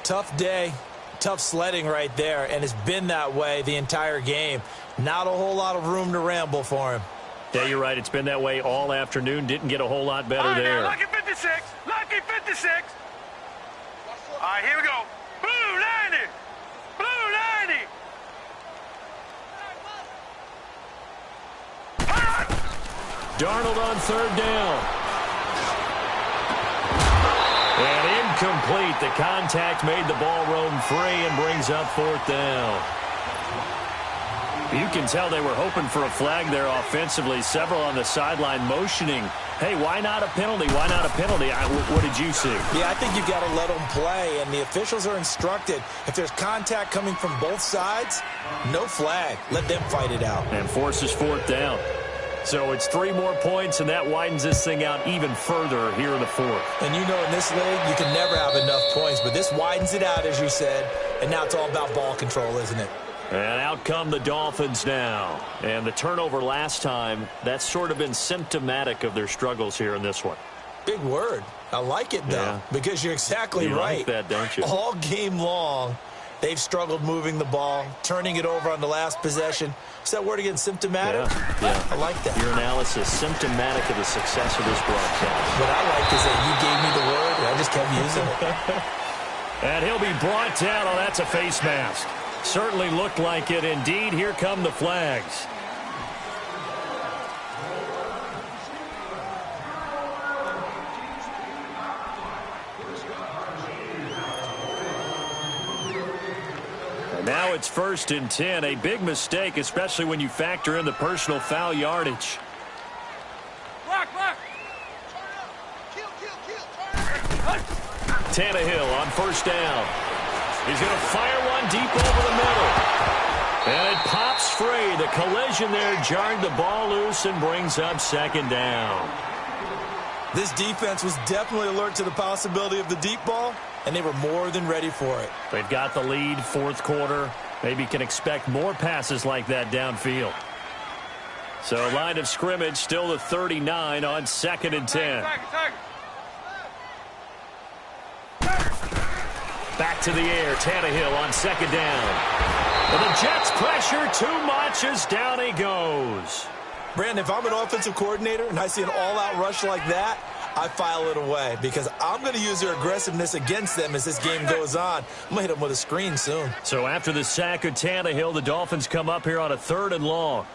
Tough day, tough sledding right there, and it's been that way the entire game. Not a whole lot of room to ramble for him. Yeah, you're right. It's been that way all afternoon. Didn't get a whole lot better there. Now, lucky 56. Lucky 56. All right, here we go. Blue 90. Blue 90. Darnold on third down. And incomplete. The contact made the ball roam free and brings up fourth down. You can tell they were hoping for a flag there offensively. Several on the sideline motioning, hey, why not a penalty? Why not a penalty? What did you see? Yeah, I think you've got to let them play, and the officials are instructed. If there's contact coming from both sides, no flag. Let them fight it out. And forces fourth down. So it's 3 more points, and that widens this thing out even further here in the fourth. And you know in this league, you can never have enough points, but this widens it out, as you said, and now it's all about ball control, isn't it? And out come the Dolphins now. And the turnover last time, that's sort of been symptomatic of their struggles here in this one. Big word. I like it, though, because you're exactly right. You like that, don't you? All game long, they've struggled moving the ball, turning it over on the last possession. Is that word again, symptomatic? Yeah. I like that. Your analysis, symptomatic of the success of this broadcast. What I like is that you gave me the word, and I just kept using it. And he'll be brought down. Oh, that's a face mask. Certainly looked like it. Indeed, here come the flags. And now it's 1st and 10. A big mistake, especially when you factor in the personal foul yardage. Tannehill on 1st down. He's going to fire one deep over the middle. And it pops free. The collision there jarred the ball loose and brings up 2nd down. This defense was definitely alert to the possibility of the deep ball, and they were more than ready for it. They've got the lead, 4th quarter. Maybe can expect more passes like that downfield. So line of scrimmage still the 39 on 2nd and 10. Back to the air, Tannehill on 2nd down. And the Jets pressure too much as down he goes. Brandon, if I'm an offensive coordinator and I see an all-out rush like that, I file it away because I'm going to use their aggressiveness against them as this game goes on. I'm going to hit them with a screen soon. So after the sack of Tannehill, the Dolphins come up here on a 3rd and long.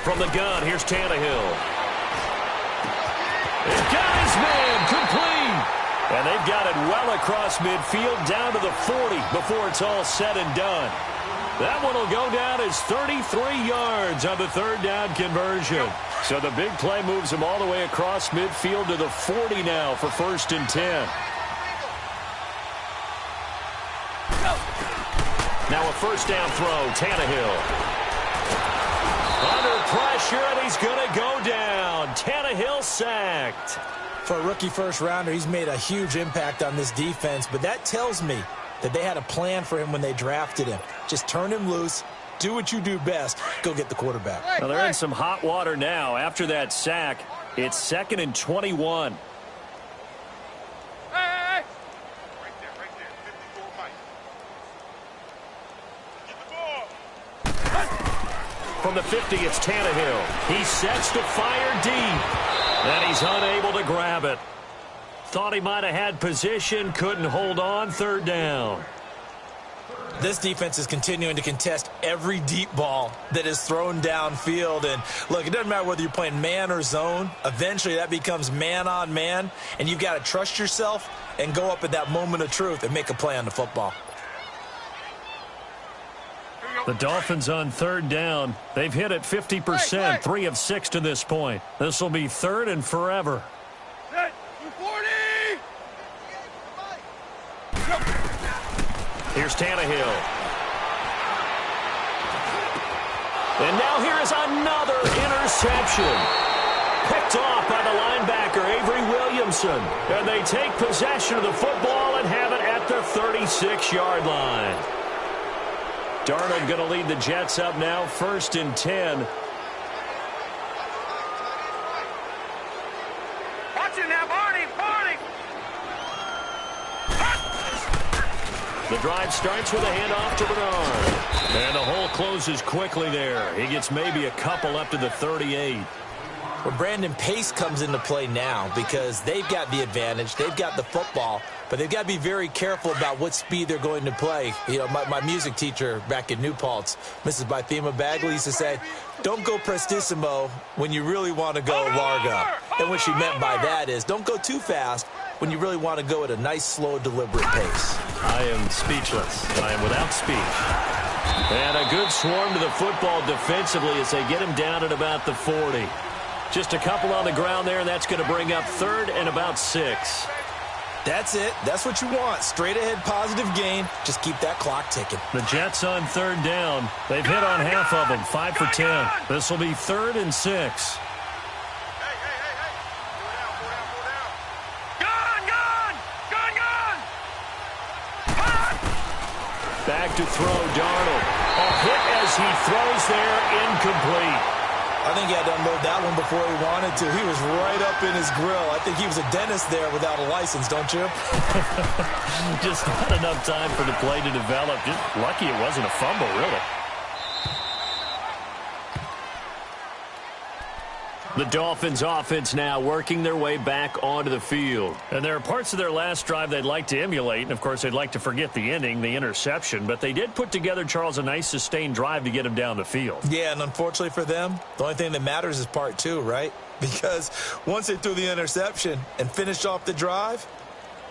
From the gun, here's Tannehill. They've got his man complete. And they've got it well across midfield down to the 40 before it's all said and done. That one will go down as 33 yards on the 3rd down conversion. So the big play moves them all the way across midfield to the 40 now for 1st and 10. Now a 1st down throw, Tannehill. Under pressure, and he's going to go down. Tannehill sacked. For a rookie first-rounder, he's made a huge impact on this defense, but that tells me that they had a plan for him when they drafted him. Just turn him loose, do what you do best, go get the quarterback. Well, they're in some hot water now. After that sack, it's 2nd and 21. Right there, 54 Mike. Get the ball. From the 50, it's Tannehill. He sets to fire deep. And he's unable to grab it. Thought he might have had position, couldn't hold on, 3rd down. This defense is continuing to contest every deep ball that is thrown downfield. And look, it doesn't matter whether you're playing man or zone. Eventually that becomes man on man. And you've got to trust yourself and go up at that moment of truth and make a play on the football. The Dolphins on 3rd down. They've hit it 50%, 3 of 6 to this point. This will be 3rd and forever. Set, 40. Here's Tannehill. And now here is another interception. Picked off by the linebacker, Avery Williamson. And they take possession of the football and have it at the 36-yard line. Darnold going to lead the Jets up now, 1st and 10. Watch it now, Barney. The drive starts with a handoff to Bernard. And the hole closes quickly there. He gets maybe a couple up to the 38. Well, Brandon, pace comes into play now because they've got the advantage. They've got the football, but they've got to be very careful about what speed they're going to play. You know, my music teacher back in New Paltz, Mrs. Bythema Bagley, used to say, don't go prestissimo when you really want to go largo. And what she meant by that is don't go too fast when you really want to go at a nice, slow, deliberate pace. I am speechless. I am without speech. And a good swarm to the football defensively as they get him down at about the 40. Just a couple on the ground there, and that's going to bring up 3rd and about 6. That's it. That's what you want. Straight ahead positive gain. Just keep that clock ticking. The Jets on 3rd down. They've hit on half of them, 5 for 10. This will be 3rd and 6. Back to throw, Darnold. A hit as he throws there, incomplete. I think he had to unload that one before he wanted to. He was right up in his grill. I think he was a dentist there without a license, don't you? Just not enough time for the play to develop. Just lucky it wasn't a fumble, really. The Dolphins offense now working their way back onto the field. And there are parts of their last drive they'd like to emulate. And, of course, they'd like to forget the ending, the interception. But they did put together, Charles, a nice sustained drive to get him down the field. Yeah, and unfortunately for them, the only thing that matters is part 2, right? Because once they threw the interception and finished off the drive,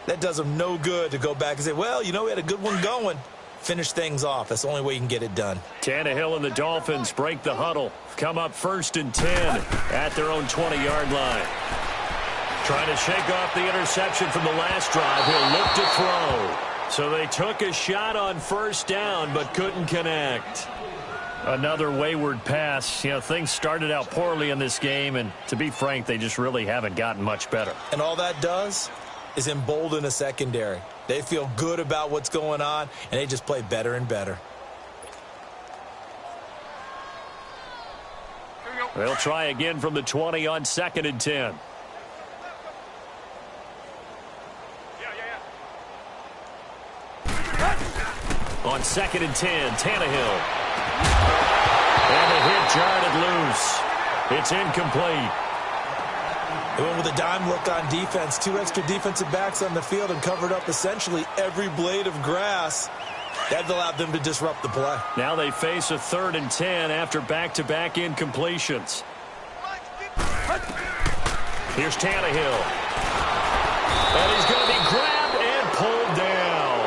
that does them no good to go back and say, well, you know, we had a good one going. Finish things off. That's the only way you can get it done. Tannehill and the Dolphins break the huddle. Come up 1st and 10 at their own 20-yard line. Trying to shake off the interception from the last drive. He'll look to throw. So they took a shot on 1st down but couldn't connect. Another wayward pass. You know, things started out poorly in this game, and to be frank, they just really haven't gotten much better. And all that does is embolden a secondary. They feel good about what's going on, and they just play better and better. They'll try again from the 20 on 2nd and 10. On 2nd and 10, Tannehill. And the hit jarred it loose. It's incomplete. They went with a dime look on defense. 2 extra defensive backs on the field and covered up essentially every blade of grass. That allowed them to disrupt the play. Now they face a 3rd and 10 after back-to-back incompletions. Here's Tannehill. And he's going to be grabbed and pulled down.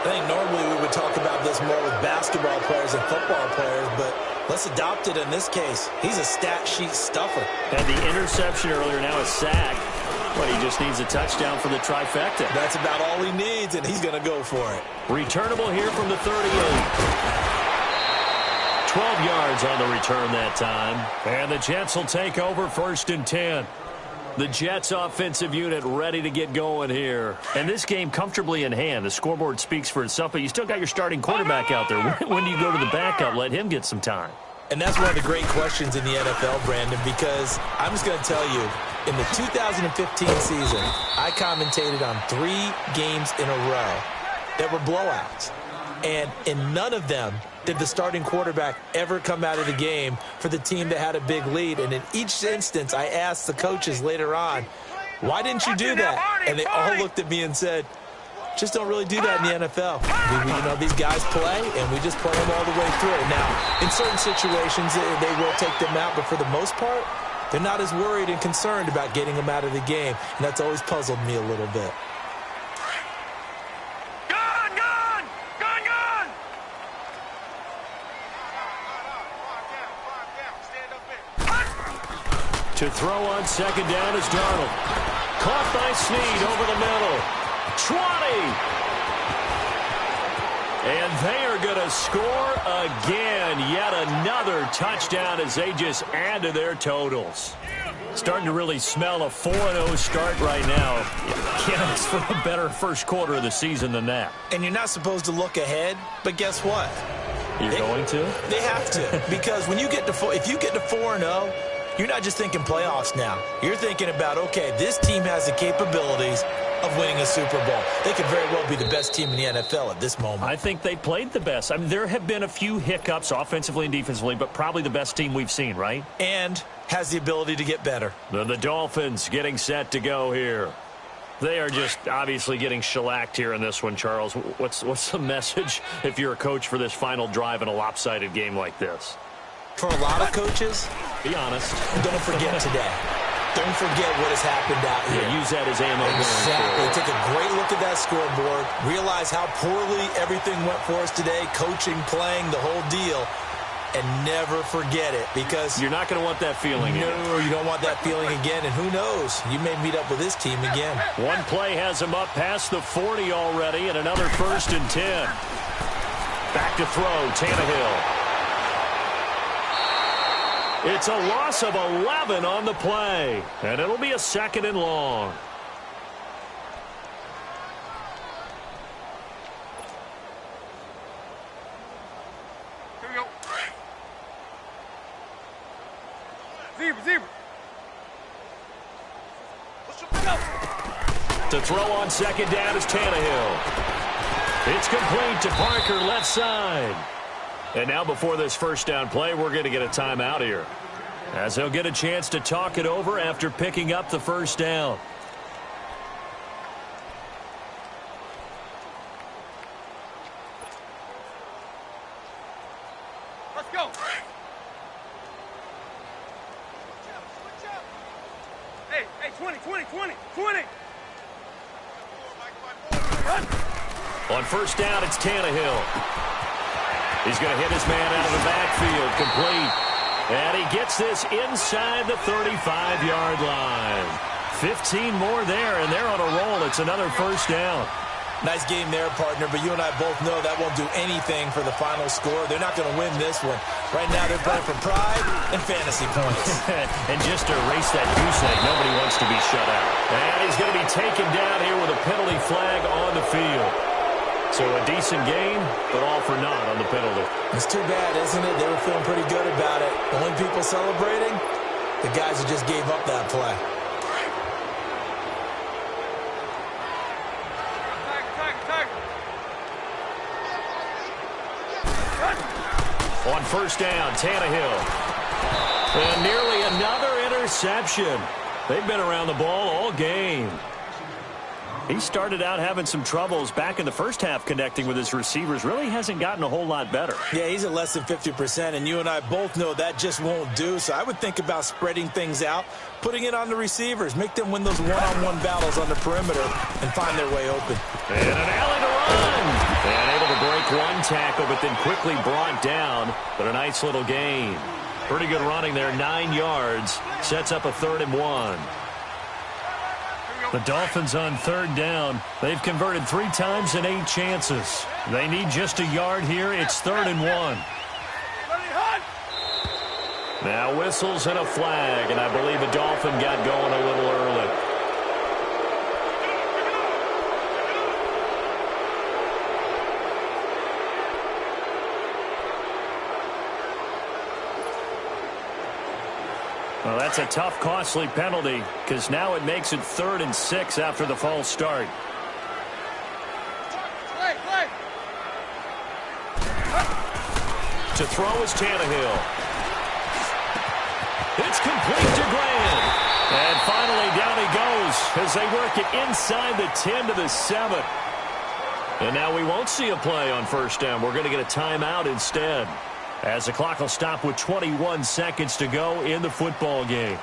I think normally we would talk about this more with basketball players and football players, but let's adopt it in this case. He's a stat sheet stuffer. Had the interception earlier, now a sack. But he just needs a touchdown for the trifecta. That's about all he needs, and he's going to go for it. Returnable here from the 38. 12 yards on the return that time. And the Jets will take over 1st and 10. The Jets offensive unit ready to get going here. And this game comfortably in hand. The scoreboard speaks for itself, but you still got your starting quarterback out there. When do you go to the backup? Let him get some time. And that's one of the great questions in the NFL, Brandon, because I'm just going to tell you, in the 2015 season, I commentated on 3 games in a row that were blowouts. And in none of them did the starting quarterback ever come out of the game for the team that had a big lead. And in each instance, I asked the coaches later on, why didn't you do that? And they all looked at me and said, just don't really do that in the NFL. You know, these guys play, and we just play them all the way through. Now, in certain situations, they will take them out, but for the most part, they're not as worried and concerned about getting them out of the game, and that's always puzzled me a little bit. To throw on 2nd down is Darnold. Caught by Snead over the middle. 20. And they are going to score again. Yet another touchdown as they just add to their totals. Starting to really smell a 4-0 start right now. You can't ask for a better first quarter of the season than that. And you're not supposed to look ahead, but guess what? You're going to? They have to, because when you get to if you get to 4-0, you're not just thinking playoffs now. You're thinking about, okay, this team has the capabilities of winning a Super Bowl. They could very well be the best team in the NFL at this moment. I think they played the best. I mean, there have been a few hiccups offensively and defensively, but probably the best team we've seen, right? And has the ability to get better. The Dolphins getting set to go here. They are just obviously getting shellacked here in this one, Charles. What's the message if you're a coach for this final drive in a lopsided game like this? For a lot of coaches, be honest. Don't forget today. Don't forget what has happened out here. Yeah, use that as ammo. Exactly. Take a great look at that scoreboard. Realize how poorly everything went for us today. Coaching, playing, the whole deal. And never forget it, because you're not going to want that feeling again. No, you don't want that feeling again. And who knows? You may meet up with this team again. One play has him up past the 40 already, and another 1st and 10. Back to throw, Tannehill. It's a loss of 11 on the play, and it'll be a 2nd and long. Here we go. Zebra. To throw on 2nd down is Tannehill. It's complete to Parker, left side. And now before this 1st down play, we're going to get a timeout here, as he'll get a chance to talk it over after picking up the 1st down. Let's go. Hey, 20. On 1st down, it's Tannehill. He's going to hit his man out of the backfield, complete. And he gets this inside the 35-yard line. 15 more there, and they're on a roll. It's another 1st down. Nice game there, partner, but you and I both know that won't do anything for the final score. They're not going to win this one. Right now they're playing for pride and fantasy points. And just to erase that goose egg, nobody wants to be shut out. And he's going to be taken down here with a penalty flag on the field. So a decent game, but all for naught on the penalty. It's too bad, isn't it? They were feeling pretty good about it. The only people celebrating, the guys who just gave up that play. On 1st down, Tannehill. And nearly another interception. They've been around the ball all game. He started out having some troubles back in the 1st half connecting with his receivers. Really hasn't gotten a whole lot better. Yeah, he's at less than 50%, and you and I both know that just won't do. So I would think about spreading things out, putting it on the receivers, make them win those one-on-one battles on the perimeter, and find their way open. And an alley to run. And able to break one tackle, but then quickly brought down. But a nice little gain. Pretty good running there, 9 yards. Sets up a 3rd and 1. The Dolphins on 3rd down. They've converted 3 times in 8 chances. They need just a yard here. It's 3rd and 1. Now whistles and a flag, and I believe a Dolphin got going a little early. Well, that's a tough, costly penalty, because now it makes it 3rd and 6 after the false start. To throw is Tannehill. It's complete to Graham. And finally down he goes as they work it inside the 10 to the 7. And now we won't see a play on 1st down. We're going to get a timeout instead, as the clock will stop with 21 seconds to go in the football game.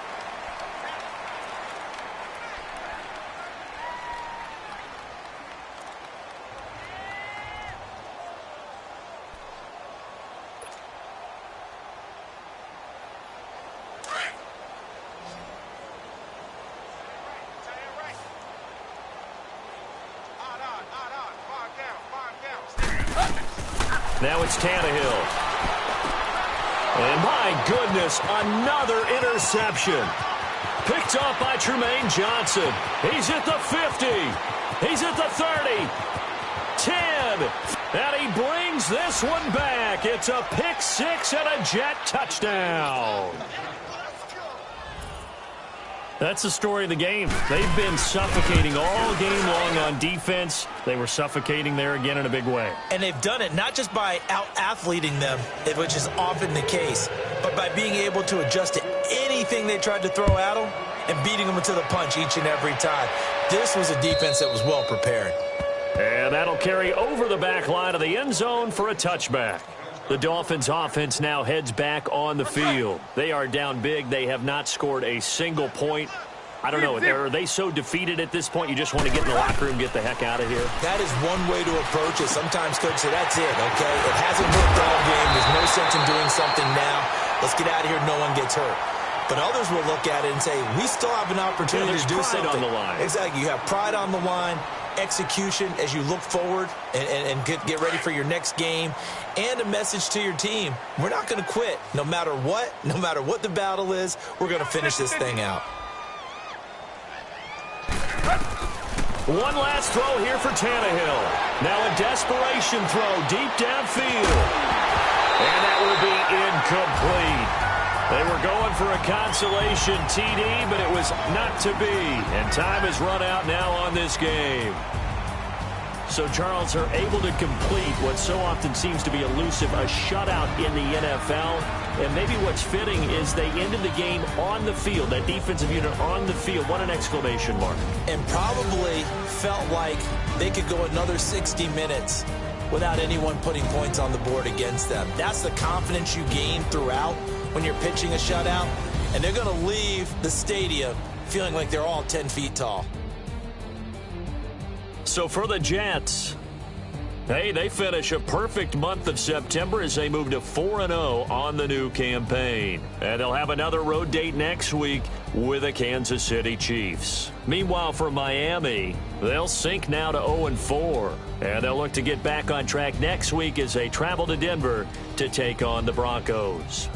Now it's Tannehill. And my goodness, another interception. Picked off by Tremaine Johnson. He's at the 50. He's at the 30. 10. And he brings this one back. It's a pick six and a Jet touchdown. That's the story of the game. They've been suffocating all game long on defense. They were suffocating there again in a big way. And they've done it not just by out-athleting them, which is often the case, but by being able to adjust to anything they tried to throw at them and beating them to the punch each and every time. This was a defense that was well prepared. And that'll carry over the back line of the end zone for a touchback. The Dolphins offense now heads back on the field. They are down big. They have not scored a single point. I don't know. Are they so defeated at this point you just want to get in the locker room, get the heck out of here? That is one way to approach it. Sometimes coaches say, that's it, okay? It hasn't worked all game. There's no sense in doing something now. Let's get out of here. No one gets hurt. But others will look at it and say, we still have an opportunity to do something. On the line. Exactly. You have pride on the line, execution as you look forward and get ready for your next game, and a message to your team. We're not going to quit. No matter what the battle is, we're going to finish this thing out. One last throw here for Tannehill. Now a desperation throw deep downfield. And that will be incomplete. They were going for a consolation TD, but it was not to be. And time has run out now on this game. So, Charles, are able to complete what so often seems to be elusive, a shutout in the NFL. And maybe what's fitting is they ended the game on the field, that defensive unit on the field. What an exclamation mark. And probably felt like they could go another 60 minutes without anyone putting points on the board against them. That's the confidence you gain throughout when you're pitching a shutout. And they're going to leave the stadium feeling like they're all 10 feet tall. So for the Jets, hey, they finish a perfect month of September as they move to 4-0 on the new campaign. And they'll have another road date next week with the Kansas City Chiefs. Meanwhile, for Miami, they'll sink now to 0-4. And they'll look to get back on track next week as they travel to Denver to take on the Broncos.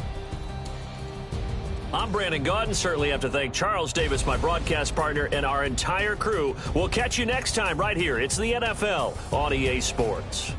I'm Brandon Gaudin. Certainly have to thank Charles Davis, my broadcast partner, and our entire crew. We'll catch you next time right here. It's the NFL on EA Sports.